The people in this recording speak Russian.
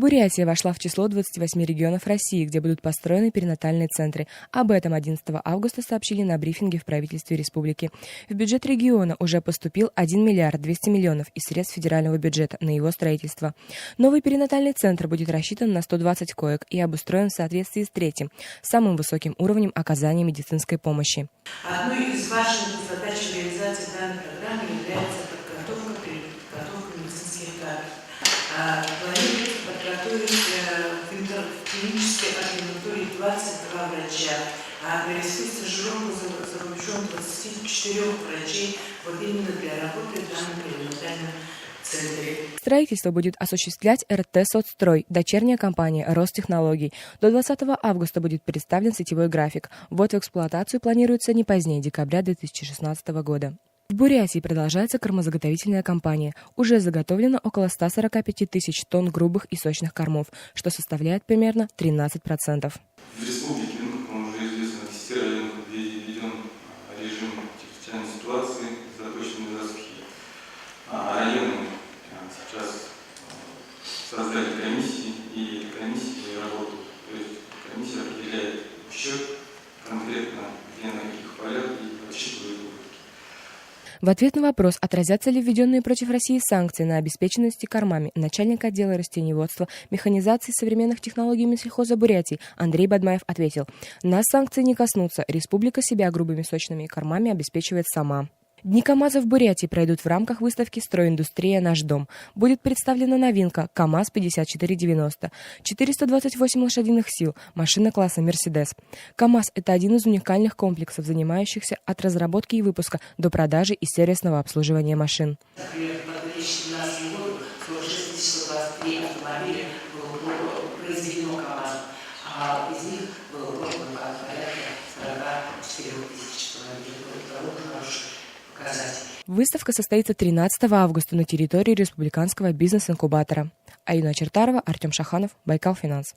Бурятия вошла в число 28 регионов России, где будут построены перинатальные центры. Об этом 11 августа сообщили на брифинге в правительстве республики. В бюджет региона уже поступил 1 миллиард 200 миллионов из средств федерального бюджета на его строительство. Новый перинатальный центр будет рассчитан на 120 коек и обустроен в соответствии с третьим, самым высоким уровнем оказания медицинской помощи. Одной из важных задач реализации данной программы является подготовка медицинских кадров. Планируется подготовить в клинической ординатуре 22 врача, а провести стажировку за рубежом 24 врачей вот именно для работы в данном перинатальном центре. Строительство будет осуществлять РТ «Соцстрой», дочерняя компания «Ростехнологий». До 20 августа будет представлен сетевой график. Ввод в эксплуатацию планируется не позднее декабря 2016 года. В Бурятии продолжается кормозаготовительная кампания. Уже заготовлено около 145 тысяч тонн грубых и сочных кормов, что составляет примерно 13%. В республике, как вам уже известно, в 10 районах введен режим чрезвычайной ситуации, заточенный за сухие. Районы сейчас создали комиссии, и комиссии работают. То есть комиссия определяет счет конкретно, где на каких полях, и отсчитывает. В ответ на вопрос, отразятся ли введенные против России санкции на обеспеченности кормами, начальник отдела растениеводства, механизации современных технологий Минсельхоза Бурятии Андрей Бадмаев ответил: нас санкции не коснутся, республика себя грубыми сочными кормами обеспечивает сама. Дни КАМАЗа в Бурятии пройдут в рамках выставки «Стройиндустрия. Наш дом». Будет представлена новинка КАМАЗ-5490, 428 лошадиных сил, машина класса «Мерседес». КАМАЗ – это один из уникальных комплексов, занимающихся от разработки и выпуска до продажи и сервисного обслуживания машин. Например, в 2017 году 6123 автомобиля было произведено КАМАЗом, а из них было продано порядка 44 тысяч автомобилей. Это довольно хороший показатель. Выставка состоится 13 августа на территории Республиканского бизнес-инкубатора. Аюна Чертарова, Артем Шаханов, Байкал Финанс.